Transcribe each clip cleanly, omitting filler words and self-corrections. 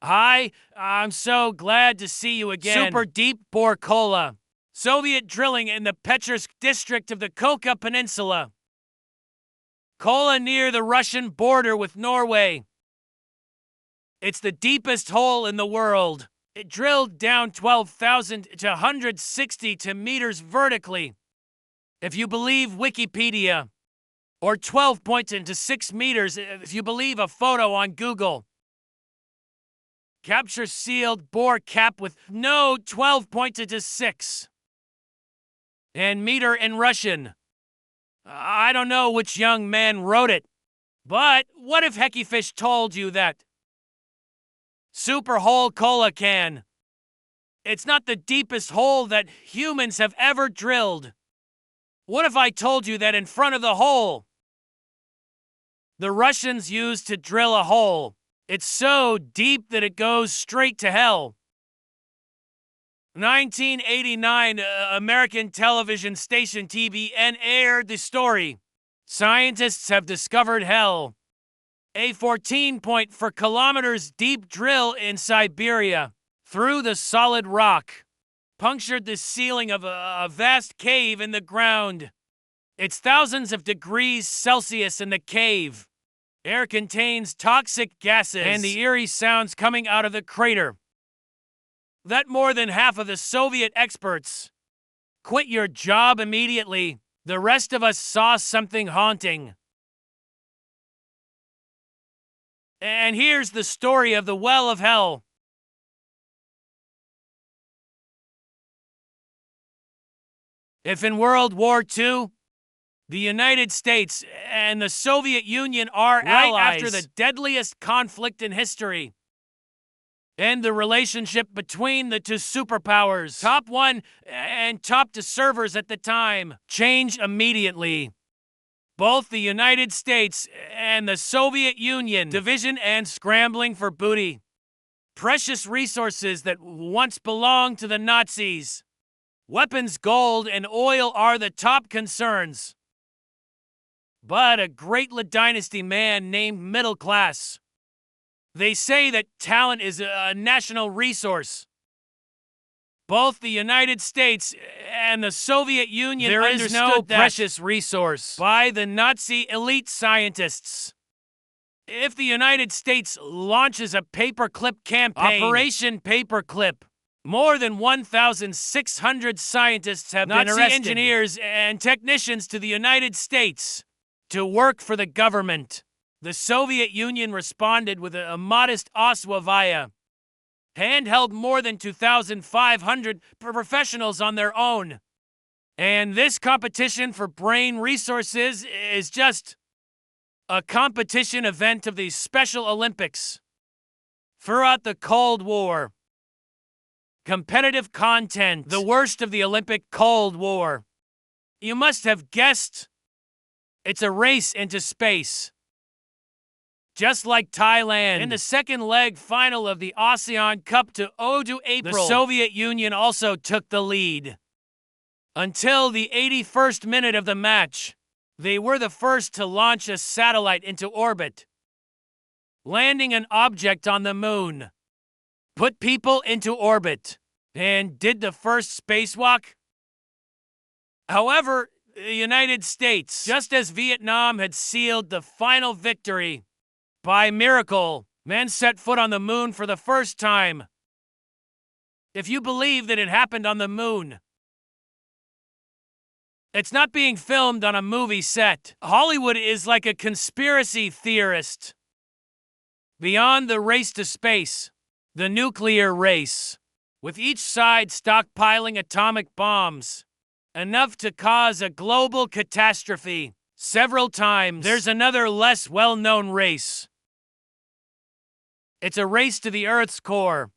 Hi, I'm so glad to see you again. Super Deep Borehole, Soviet drilling in the Pechersk district of the Kola Peninsula. Kola near the Russian border with Norway. It's the deepest hole in the world. It drilled down 12,000 to 160 meters vertically, if you believe Wikipedia, or 12 to 6 meters if you believe a photo on Google. Capture sealed bore cap with no 12 pointed to 6. And meter in Russian. I don't know which young man wrote it, but what if Heckyfish told you that? Super hole Kola can. It's not the deepest hole that humans have ever drilled. What if I told you that in front of the hole, the Russians used to drill a hole? It's so deep that it goes straight to hell. 1989, American television station TBN aired the story. Scientists have discovered hell. A 14.4 kilometers deep drill in Siberia through the solid rock punctured the ceiling of a vast cave in the ground. It's thousands of degrees Celsius in the cave. Air contains toxic gases and the eerie sounds coming out of the crater that more than half of the Soviet experts quit your job immediately. The rest of us saw something haunting. And here's the story of the Well of Hell. If in World War II, the United States and the Soviet Union are allies after the deadliest conflict in history, and the relationship between the two superpowers, top one and top two servers at the time, change immediately. Both the United States and the Soviet Union division and scrambling for booty. Precious resources that once belonged to the Nazis. Weapons, gold, and oil are the top concerns. But a great dynasty man named Middle Class. They say that talent is a national resource. Both the United States and the Soviet Union understood no precious resource by the Nazi elite scientists. If the United States launches a paperclip campaign, Operation Paperclip, more than 1,600 scientists have been arrested. Engineers and technicians to the United States to work for the government. The Soviet Union responded with a modest Oswavaya, handheld more than 2,500 professionals on their own. And this competition for brain resources is just a competition event of the Special Olympics. Throughout the Cold War, competitive content, the worst of the Olympic Cold War. You must have guessed it's a race into space. Just like Thailand, in the second leg final of the ASEAN Cup to Odu April, the Soviet Union also took the lead. Until the 81st minute of the match, they were the first to launch a satellite into orbit, landing an object on the moon, put people into orbit, and did the first spacewalk. However, the United States, just as Vietnam had sealed the final victory, by miracle, men set foot on the moon for the first time. If you believe that it happened on the moon, it's not being filmed on a movie set. Hollywood is like a conspiracy theorist. Beyond the race to space, the nuclear race, with each side stockpiling atomic bombs, enough to cause a global catastrophe. Several times, there's another less well-known race. It's a race to the Earth's core.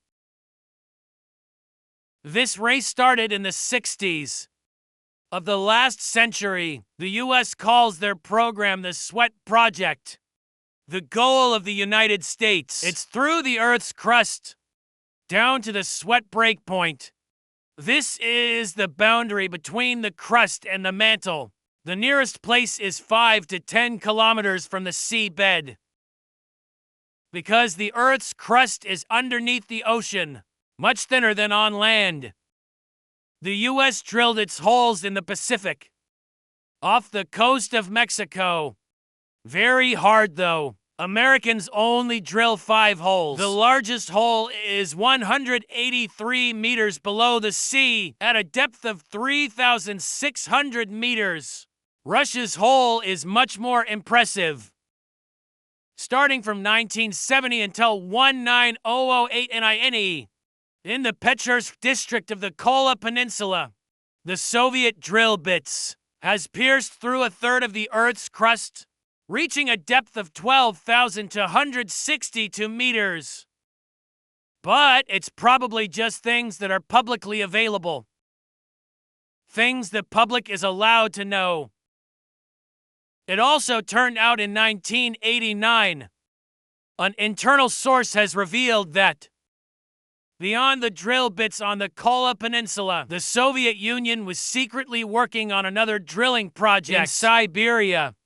This race started in the 60s of the last century. The U.S. calls their program the Sweat Project. The goal of the United States, it's through the Earth's crust, down to the sweat break point. This is the boundary between the crust and the mantle. The nearest place is 5 to 10 kilometers from the seabed. because the Earth's crust is underneath the ocean, much thinner than on land. The U.S. drilled its holes in the Pacific, off the coast of Mexico. Very hard, though. Americans only drill 5 holes. The largest hole is 183 meters below the sea at a depth of 3,600 meters. Russia's hole is much more impressive. Starting from 1970 until 19008 NINE, in the Petrovsk district of the Kola Peninsula, the Soviet drill bits has pierced through a third of the Earth's crust, reaching a depth of 12,262 meters. But it's probably just things that are publicly available. Things the public is allowed to know. It also turned out in 1989, an internal source has revealed that beyond the drill bits on the Kola Peninsula, the Soviet Union was secretly working on another drilling project in Siberia.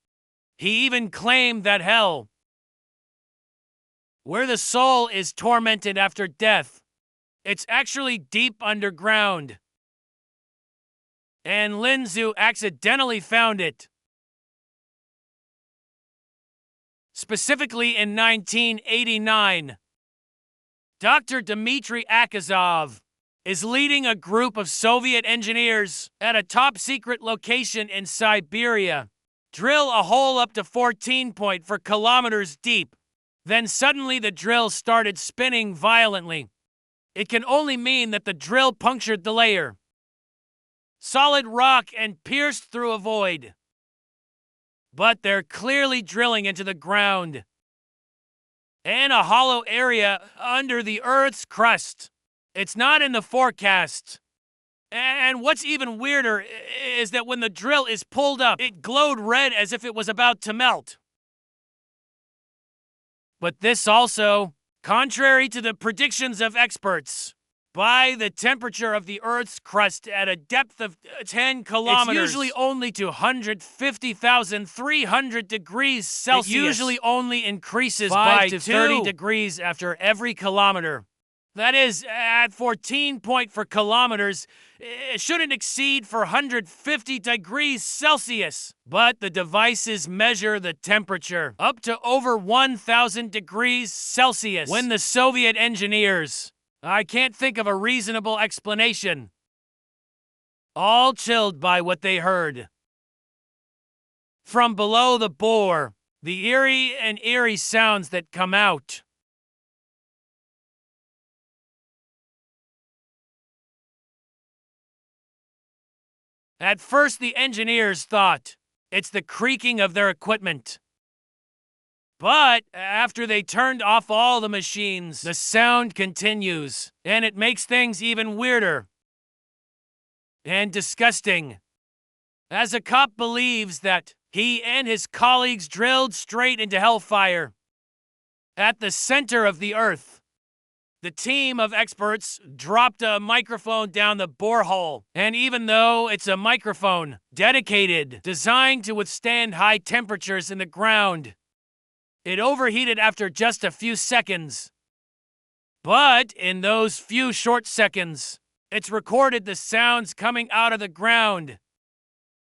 He even claimed that hell, where the soul is tormented after death, it's actually deep underground. And Lin Zhu accidentally found it. Specifically in 1989, Dr. Dmitry Akazov is leading a group of Soviet engineers at a top-secret location in Siberia. Drill a hole up to 14.4 kilometers deep. Then suddenly the drill started spinning violently. It can only mean that the drill punctured the layer, solid rock, and pierced through a void. But they're clearly drilling into the ground and a hollow area under the Earth's crust. It's not in the forecast. And what's even weirder is that when the drill is pulled up, it glowed red as if it was about to melt. But this also, contrary to the predictions of experts, by the temperature of the Earth's crust at a depth of 10 kilometers. It's usually only 250,300 degrees Celsius. It usually only increases by 30 degrees after every kilometer. That is, at 14.4 kilometers, it shouldn't exceed 450 degrees Celsius. But the devices measure the temperature up to over 1,000 degrees Celsius. When the Soviet engineers, I can't think of a reasonable explanation, all chilled by what they heard. From below the bore, the eerie sounds that come out. At first, the engineers thought it's the creaking of their equipment. But after they turned off all the machines, the sound continues, and it makes things even weirder and disgusting, as a cop believes that he and his colleagues drilled straight into hellfire at the center of the Earth. The team of experts dropped a microphone down the borehole, and even though it's a microphone dedicated, designed to withstand high temperatures in the ground, it overheated after just a few seconds. But in those few short seconds, it's recorded the sounds coming out of the ground.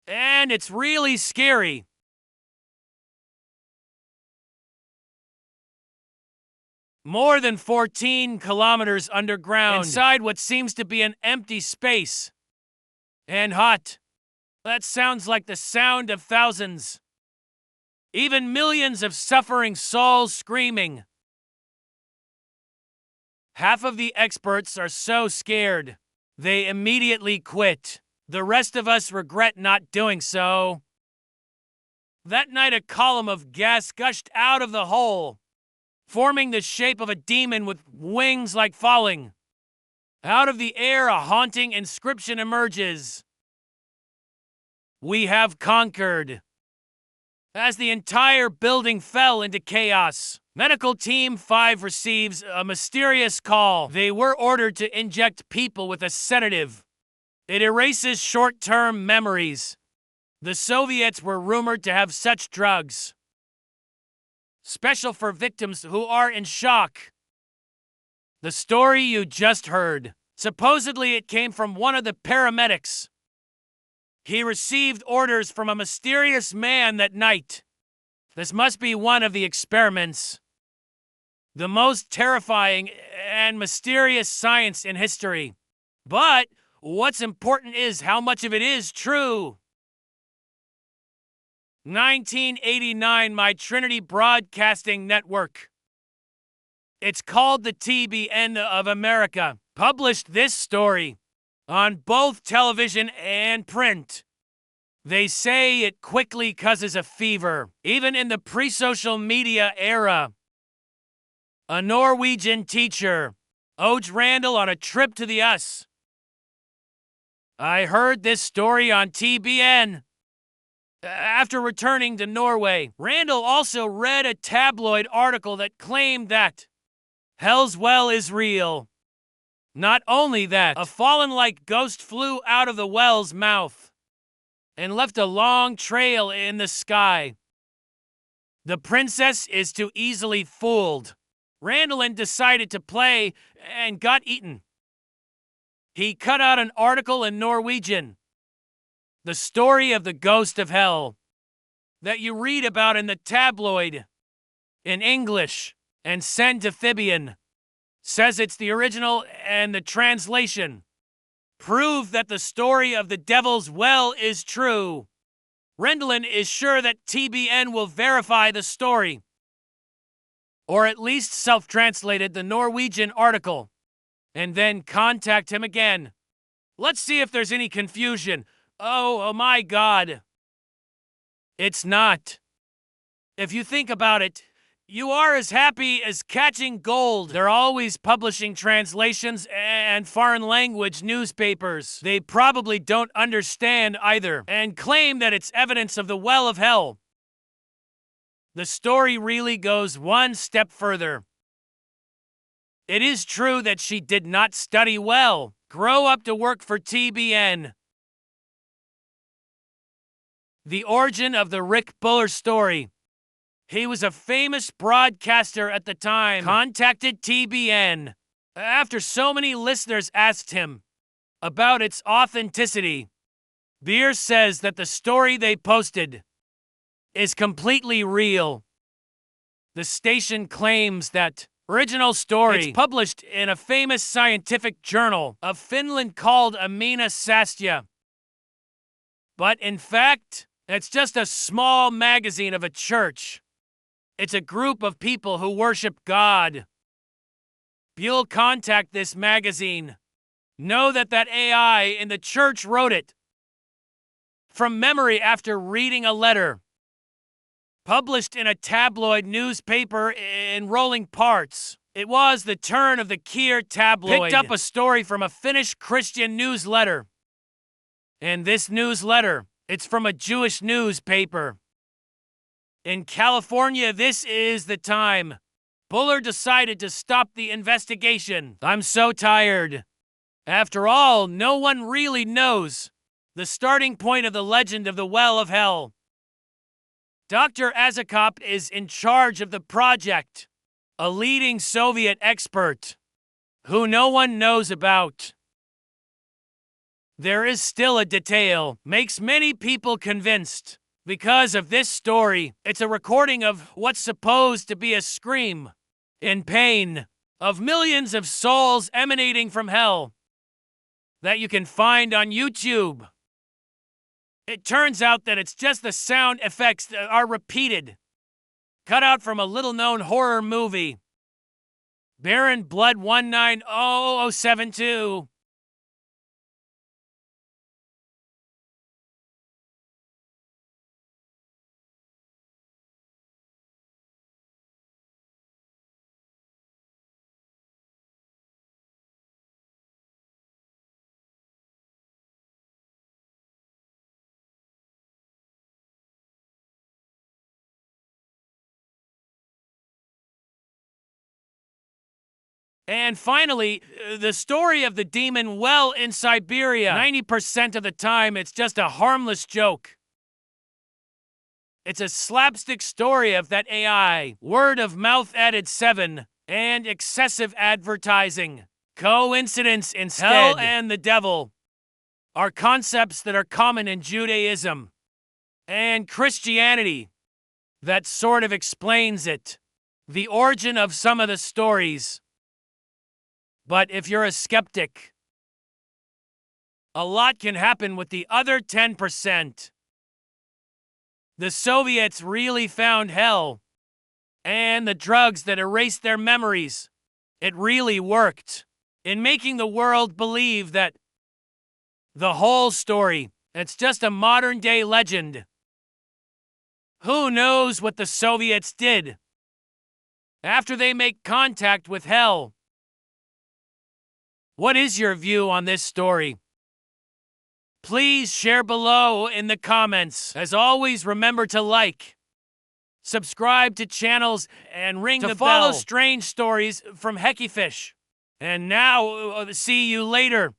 And it's really scary. More than 14 kilometers underground, inside what seems to be an empty space. And hot. That sounds like the sound of thousands, even millions of suffering souls screaming. Half of the experts are so scared, they immediately quit. The rest of us regret not doing so. That night, a column of gas gushed out of the hole, forming the shape of a demon with wings like falling. Out of the air, a haunting inscription emerges. "We have conquered." As the entire building fell into chaos, Medical Team 5 receives a mysterious call. They were ordered to inject people with a sedative. It erases short-term memories. The Soviets were rumored to have such drugs. special for victims who are in shock. The story you just heard. Supposedly it came from one of the paramedics. He received orders from a mysterious man that night. This must be one of the experiments. The most terrifying and mysterious science in history. But what's important is how much of it is true. 1989, my Trinity Broadcasting Network. It's called the TBN of America. Published this story on both television and print. They say it quickly causes a fever, even in the pre-social media era. A Norwegian teacher urged Randall on a trip to the US. I heard this story on TBN. After returning to Norway, Randall also read a tabloid article that claimed that Hell's well is real. Not only that, a fallen-like ghost flew out of the well's mouth and left a long trail in the sky. The princess is too easily fooled. Randall decided to play and got eaten. He cut out an article in Norwegian, the story of the ghost of hell, that you read about in the tabloid, in English, and sent to Fibian. Says it's the original and the translation prove that the story of the devil's well is true. Rendlin is sure that TBN will verify the story, or at least self-translated the Norwegian article, and then contact him again. Let's see if there's any confusion. Oh my God. It's not. If you think about it, you are as happy as catching gold. They're always publishing translations and foreign language newspapers. They probably don't understand either and claim that it's evidence of the well of hell. The story really goes one step further. It is true that she did not study well, grow up to work for TBN. The origin of the Rick Buller story. He was a famous broadcaster at the time, contacted TBN after so many listeners asked him about its authenticity. Beer says that the story they posted is completely real. The station claims that original story is published in a famous scientific journal of Finland called Amina Sastya. But in fact, it's just a small magazine of a church. It's a group of people who worship God. You'll contact this magazine. Know that AI in the church wrote it from memory after reading a letter published in a tabloid newspaper in rolling parts. It was the turn of the Kier tabloid. Picked up a story from a Finnish Christian newsletter. And this newsletter, it's from a Jewish newspaper. In California, this is the time. Buller decided to stop the investigation. I'm so tired. After all, no one really knows the starting point of the legend of the Well of Hell. Dr. Azakop is in charge of the project, a leading Soviet expert who no one knows about. There is still a detail makes many people convinced. Because of this story, it's a recording of what's supposed to be a scream in pain of millions of souls emanating from hell that you can find on YouTube. It turns out that it's just the sound effects that are repeated, cut out from a little-known horror movie, Baron Blood 190072. And finally, the story of the demon well in Siberia. 90% of the time, it's just a harmless joke. It's a slapstick story of that AI, word of mouth added 7, and excessive advertising. Coincidence instead. Hell and the devil are concepts that are common in Judaism and Christianity. That sort of explains it. The origin of some of the stories. But if you're a skeptic, a lot can happen with the other 10%. The Soviets really found hell, and the drugs that erased their memories. It really worked in making the world believe that the whole story, it's just a modern-day legend. Who knows what the Soviets did after they make contact with hell? What is your view on this story? Please share below in the comments. As always, remember to like, subscribe to channels, and ring the bell to follow strange stories from Hecky Fish. And now, see you later.